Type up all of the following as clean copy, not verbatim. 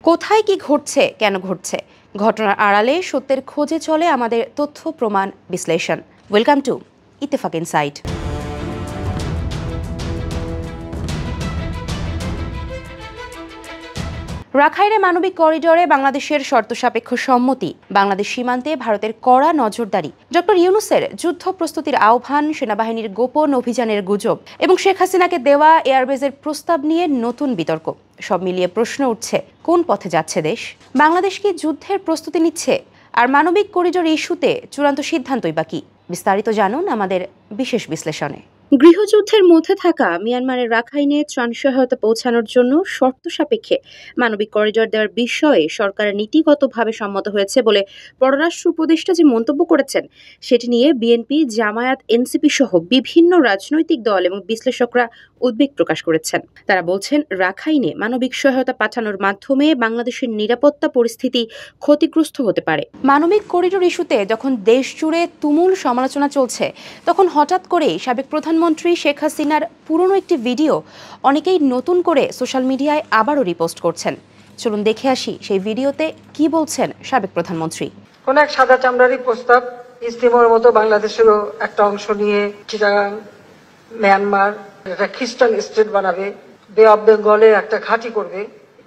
কোথায় কি ঘটছে, কেন ঘটছে, ঘটনার আড়ালে সত্যের খোঁজে চলে আমাদের তথ্য প্রমাণ বিশ্লেষণ। Welcome to Ittefaq insight. রাখাইনে মানবিক করিডোরে বাংলাদেশের শর্ত সাপেক্ষ সম্মতি, বাংলাদেশ সীমান্তে ভারতের কড়া নজরদারি, ডক্টর ইউনূসের যুদ্ধ প্রস্তুতির আহ্বান, সেনাবাহিনীর গোপন অভিযানের গুজব এবং শেখ হাসিনাকে দেওয়া এয়ারবেজের প্রস্তাব নিয়ে নতুন বিতর্ক। সব মিলিয়ে প্রশ্ন উঠছে, কোন পথে যাচ্ছে দেশ? বাংলাদেশ কি যুদ্ধের প্রস্তুতি নিচ্ছে? আর মানবিক করিডোর ইস্যুতে চূড়ান্ত সিদ্ধান্তই বা কি? বিস্তারিত জানুন আমাদের বিশেষ বিশ্লেষণে। গৃহযুদ্ধের মধ্যে থাকা মিয়ানমারের রাখাইনে ত্রাণ সহায়তা পৌঁছানোর জন্য শর্ত সাপেক্ষে মানবিক করিডোর দেওয়ার বিষয়ে সরকার নীতিগতভাবে সম্মত হয়েছে বলে পররাষ্ট্র উপদেষ্টা যে মন্তব্য করেছেন, সেটি নিয়ে বিএনপি, জামায়াত, এনসিপি সহ বিভিন্ন রাজনৈতিক দল এবং বিশ্লেষকরা উদ্বেগ প্রকাশ করেছেন। তারা বলছেন, রাখাইনে মানবিক সহায়তা পাঠানোর মাধ্যমে বাংলাদেশের নিরাপত্তা পরিস্থিতি ক্ষতিগ্রস্ত হতে পারে। মানবিক করিডোর ইস্যুতে যখন দেশ জুড়ে তুমুল সমালোচনা চলছে, তখন হঠাৎ করেই সাবেক প্রধানমন্ত্রী শেখ হাসিনার পুরনো একটি ভিডিও অনেকেই নতুন করে সোশ্যাল মিডিয়ায় আবারও রিপোস্ট করছেন। চলুন দেখে আসি সেই ভিডিওতে কি বলছেন সাবেক প্রধানমন্ত্রী। কোন এক সাদা চামড়ারই প্রস্তাব ইস্তিমার মতো বাংলাদেশেরও একটা অংশ নিয়ে চিটাগাং, মিয়ানমার একটা খ্রিস্টান স্টেট বানাবে, বে অফ বেঙ্গলে একটা ঘাঁটি করবে,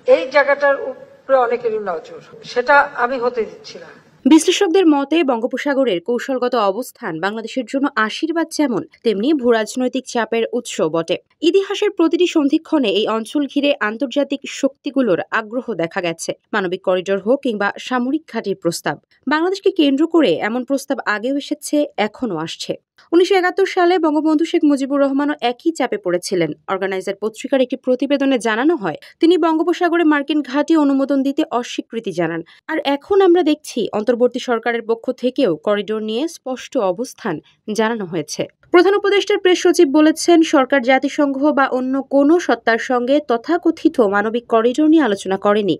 এই জায়গাটার উপরে অনেকেরই নজর। সেটা আমি হতে দিচ্ছি না। বিশ্লেষকদের মতে বঙ্গোপসাগরের কৌশলগত অবস্থান বাংলাদেশের জন্য আশীর্বাদ যেমন, তেমনি ভূরাজনৈতিক চাপের উৎস বটে। ইতিহাসের প্রতিটি সন্ধিক্ষণে এই অঞ্চল ঘিরে আন্তর্জাতিক শক্তিগুলোর আগ্রহ দেখা গেছে। মানবিক করিডোর হোক কিংবা সামরিক ঘাঁটির প্রস্তাব, বাংলাদেশকে কেন্দ্র করে এমন প্রস্তাব আগেও এসেছে, এখনও আসছে। 1971 সালে বঙ্গবন্ধু শেখ মুজিবুর রহমানও একই চাপে পড়েছিলেন। অর্গানাইজার পত্রিকার একটি প্রতিবেদনে জানানো হয়, তিনি বঙ্গোপসাগরে মার্কিন ঘাঁটি অনুমোদন দিতে অস্বীকৃতি জানান। আর এখন আমরা দেখছি, অন্তর্বর্তী সরকারের পক্ষ থেকেও করিডোর নিয়ে স্পষ্ট অবস্থান জানানো হয়েছে। প্রধান উপদেষ্টার প্রেস সচিব বলেছেন, সরকার জাতিসংঘ বা অন্য কোনো সত্তার সঙ্গে তথাকথিত মানবিক করিডোর নিয়ে আলোচনা করেনি।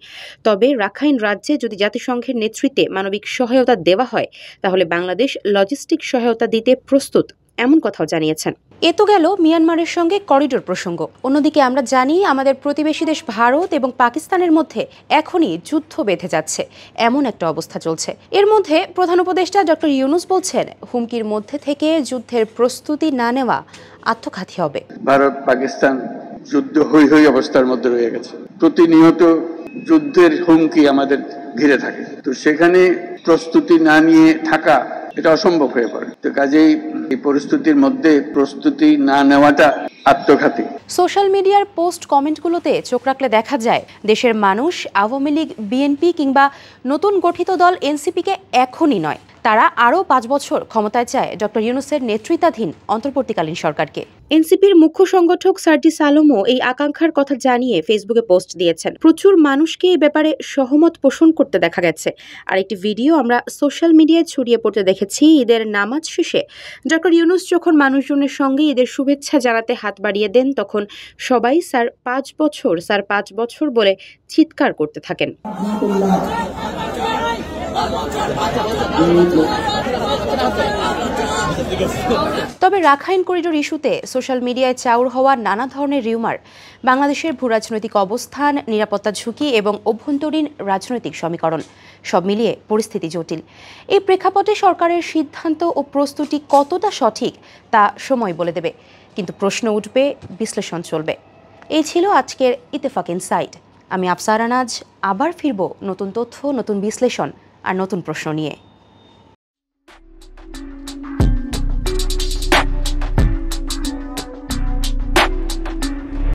তবে রাখাইন রাজ্যে যদি জাতিসংঘের নেতৃত্বে মানবিক সহায়তা দেওয়া হয়, তাহলে বাংলাদেশ লজিস্টিক সহায়তা দিতে প্রস্তুত, এমন কথাও জানিয়েছেন। এ তো গেল মিয়ানমারের সঙ্গে করিডোর প্রসঙ্গ। অন্যদিকে আমরা জানি, আমাদের প্রতিবেশী দেশ ভারত এবং পাকিস্তানের মধ্যে এখনই যুদ্ধ বেঁধে যাচ্ছে, এমন একটা অবস্থা চলছে। এর মধ্যে প্রধান উপদেষ্টা ডক্টর ইউনূস বলছেন, হুমকির মধ্যে থেকে যুদ্ধের প্রস্তুতি না নেওয়া আত্মঘাতী হবে। ভারত পাকিস্তান যুদ্ধ হই হই অবস্থার মধ্যে রয়ে গেছে। প্রতিনিয়ত যুদ্ধের হুমকি আমাদের ঘিরে থাকে, তো সেখানে প্রস্তুতি না নিয়ে থাকা এটা অসম্ভব হয়ে পড়ে। তো কাজেই এই পরিস্থিতির মধ্যে প্রস্তুতি না নেওয়াটা আত্মঘাতী। সোশ্যাল মিডিয়ার পোস্ট কমেন্টগুলোতে চোখ রাখলে দেখা যায়, দেশের মানুষ আওয়ামী লীগ, বিএনপি কিংবা নতুন গঠিত দল এনসিপিকে এখনই নয়, তারা আরও 5 বছর ক্ষমতায় চায় ডক্টর ইউনূসের নেতৃত্বাধীন অন্তর্বর্তীকালীন সরকারকে। এনসিপির মুখ্য সংগঠক সার্জিস আলমও এই আকাঙ্ক্ষার কথা জানিয়ে ফেসবুকে পোস্ট দিয়েছেন। প্রচুর মানুষকে এই ব্যাপারে সহমত পোষণ করতে দেখা গেছে। আর একটি ভিডিও আমরা সোশ্যাল মিডিয়ায় ছড়িয়ে পড়তে দেখেছি। ঈদের নামাজ শেষে ডক্টর ইউনূস যখন মানুষজনের সঙ্গে ঈদের শুভেচ্ছা জানাতে হাত বাড়িয়ে দেন, তখন সবাই স্যার 5 বছর, স্যার 5 বছর বলে চিৎকার করতে থাকেন। তবে রাখাইন করিডোর ইস্যুতে সোশ্যাল মিডিয়ায় চাউর হওয়া নানা ধরনের রিউমার, বাংলাদেশের ভূরাজনৈতিক অবস্থান, নিরাপত্তা ঝুঁকি এবং অভ্যন্তরীণ রাজনৈতিক সমীকরণ, সব মিলিয়ে পরিস্থিতি জটিল। এই প্রেক্ষাপটে সরকারের সিদ্ধান্ত ও প্রস্তুতি কতটা সঠিক তা সময় বলে দেবে, কিন্তু প্রশ্ন উঠবে, বিশ্লেষণ চলবে। এই ছিল আজকের ইত্তেফাক ইনসাইট। আমি আফসারা নাজ, আবার ফিরব নতুন তথ্য, নতুন বিশ্লেষণ আর নতুন প্রশ্ন নিয়ে।